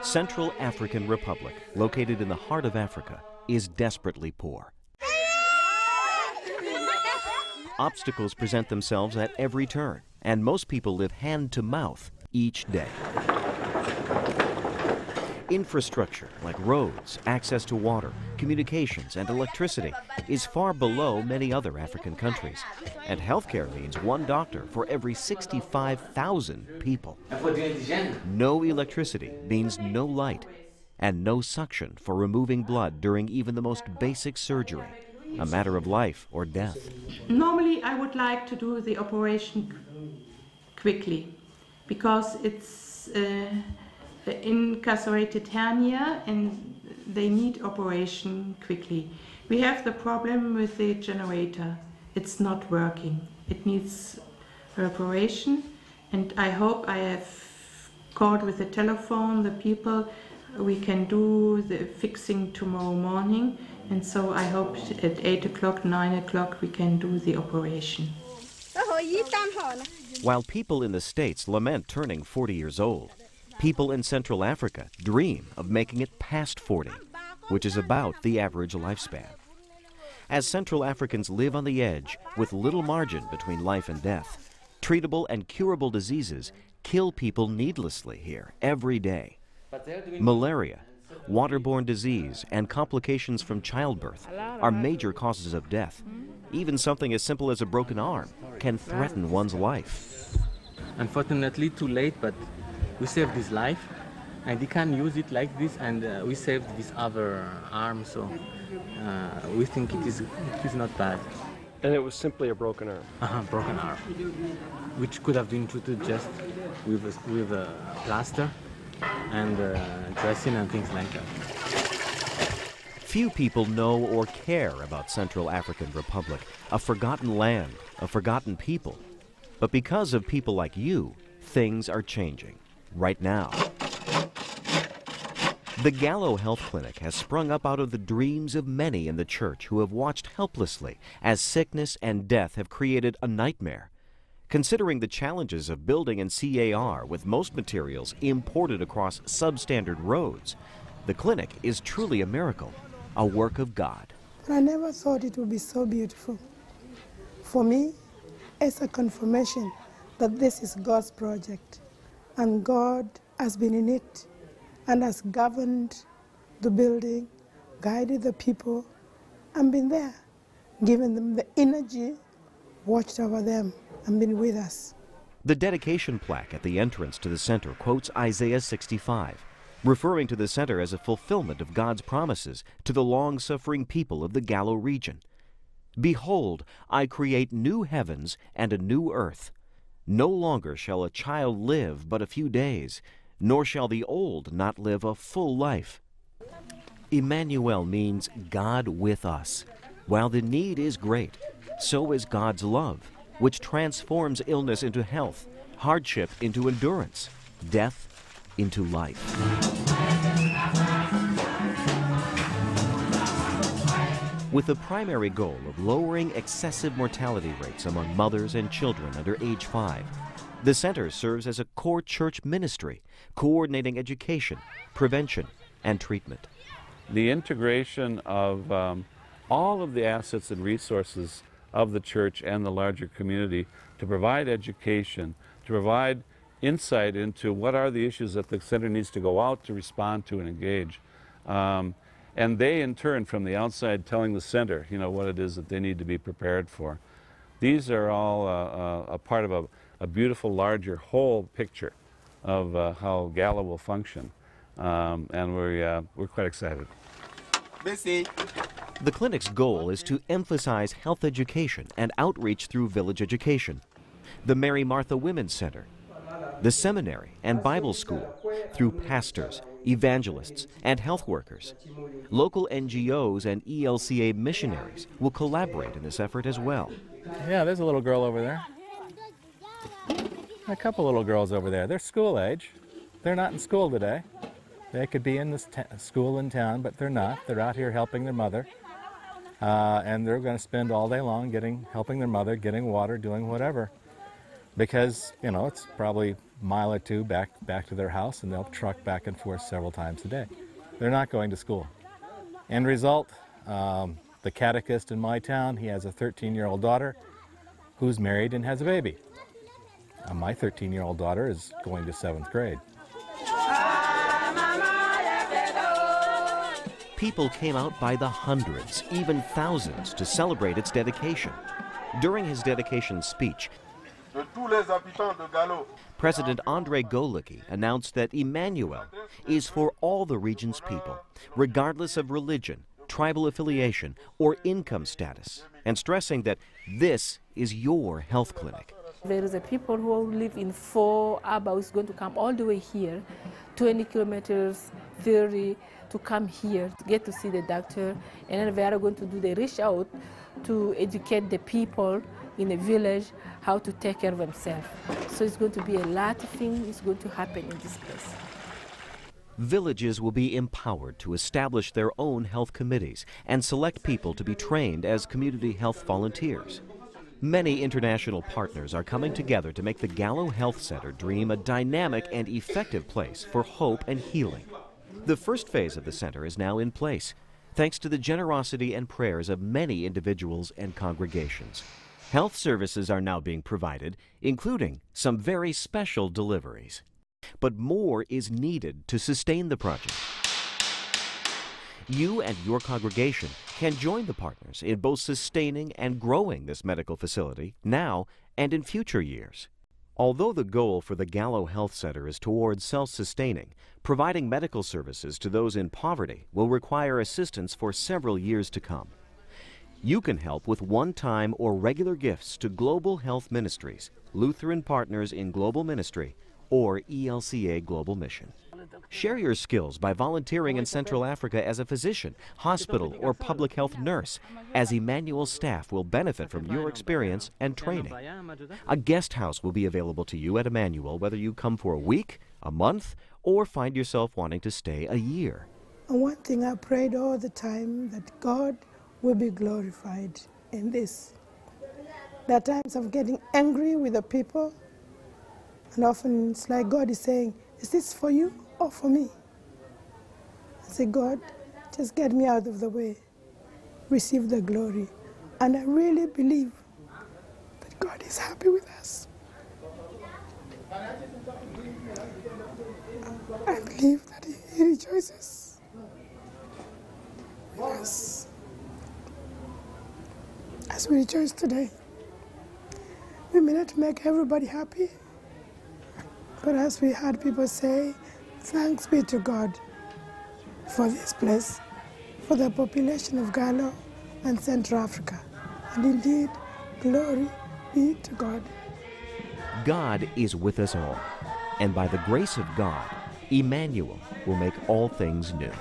Central African Republic, located in the heart of Africa, is desperately poor. Obstacles present themselves at every turn, and most people live hand to mouth each day. Infrastructure like roads, access to water, communications, and electricity is far below many other African countries. And healthcare means one doctor for every 65,000 people. No electricity means no light, and no suction for removing blood during even the most basic surgery, a matter of life or death. Normally, I would like to do the operation quickly, because it's incarcerated hernia and they need operation quickly. We have the problem with the generator. It's not working. It needs operation, and I hope I have called with the telephone the people. We can do the fixing tomorrow morning, and so I hope at 8 o'clock, 9 o'clock we can do the operation. While people in the States lament turning 40 years old, people in Central Africa dream of making it past 40, which is about the average lifespan. As Central Africans live on the edge with little margin between life and death, treatable and curable diseases kill people needlessly here every day. Malaria, waterborne disease, and complications from childbirth are major causes of death. Even something as simple as a broken arm can threaten one's life. Unfortunately, too late, but we saved his life, and he can use it like this, and we saved his other arm, so we think it is not bad. And it was simply a broken arm? Broken arm, which could have been treated just with a plaster and dressing and things like that. Few people know or care about Central African Republic, a forgotten land, a forgotten people. But because of people like you, things are changing. Right now. The Gallo Health Clinic has sprung up out of the dreams of many in the church who have watched helplessly as sickness and death have created a nightmare. Considering the challenges of building in CAR with most materials imported across substandard roads, the clinic is truly a miracle, a work of God. I never thought it would be so beautiful. For me, it's a confirmation that this is God's project. And God has been in it and has governed the building, guided the people, and been there, given them the energy, watched over them, and been with us. The dedication plaque at the entrance to the center quotes Isaiah 65, referring to the center as a fulfillment of God's promises to the long-suffering people of the Gallo region. Behold, I create new heavens and a new earth. No longer shall a child live but a few days, nor shall the old not live a full life. Emmanuel means God with us. While the need is great, so is God's love, which transforms illness into health, hardship into endurance, death into life. With the primary goal of lowering excessive mortality rates among mothers and children under age 5, the center serves as a core church ministry, coordinating education, prevention, and treatment. The integration of all of the assets and resources of the church and the larger community to provide education, to provide insight into what are the issues that the center needs to go out to respond to and engage. And they, in turn, from the outside, telling the center, what it is that they need to be prepared for. These are all a part of a beautiful, larger whole picture of how Gallo will function, and we're quite excited. The clinic's goal is to emphasize health education and outreach through village education. The Mary Martha Women's Center, the seminary and Bible school, through pastors, evangelists, and health workers. Local NGOs and ELCA missionaries will collaborate in this effort as well. Yeah, there's a little girl over there. A couple little girls over there. They're school age. They're not in school today. They could be in this school in town, but they're not. They're out here helping their mother. And they're going to spend all day long helping their mother, getting water, doing whatever. Because, you know, it's probably a mile or two back to their house, and they'll truck back and forth several times a day. They're not going to school. End result, the catechist in my town, he has a 13-year-old daughter who's married and has a baby. My 13-year-old daughter is going to 7th grade. People came out by the hundreds, even thousands, to celebrate its dedication. During his dedication speech, President Andrei Golicki announced that Emmanuel is for all the region's people, regardless of religion, tribal affiliation, or income status, and stressing that this is your health clinic. There is a people who live in 4 hours going to come all the way here, 20 kilometers, 30, to come here to get to see the doctor, and then we are going to do the reach out to educate the people in the village how to take care of themselves. So it's going to be a lot of things going to happen in this place. Villages will be empowered to establish their own health committees and select people to be trained as community health volunteers. Many international partners are coming together to make the Gallo Health Centre dream a dynamic and effective place for hope and healing. The first phase of the center is now in place, thanks to the generosity and prayers of many individuals and congregations. Health services are now being provided, including some very special deliveries. But more is needed to sustain the project. You and your congregation can join the partners in both sustaining and growing this medical facility now and in future years. Although the goal for the Gallo Health Centre is towards self-sustaining, providing medical services to those in poverty will require assistance for several years to come. You can help with one-time or regular gifts to Global Health Ministries, Lutheran Partners in Global Ministry, or ELCA Global Mission. Share your skills by volunteering in Central Africa as a physician, hospital, or public health nurse, as Emmanuel staff will benefit from your experience and training. A guest house will be available to you at Emmanuel whether you come for a week, a month, or find yourself wanting to stay a year. And one thing I prayed all the time, that God will be glorified in this. There are times of getting angry with the people, and often it's like God is saying, is this for you or for me? I say, God, just get me out of the way. Receive the glory. And I really believe that God is happy with us. I believe that He rejoices with us as we rejoice today. We may not make everybody happy, but as we heard people say, thanks be to God for this place, for the population of Gallo and Central Africa. And indeed, glory be to God. God is with us all, and by the grace of God, Emmanuel will make all things new.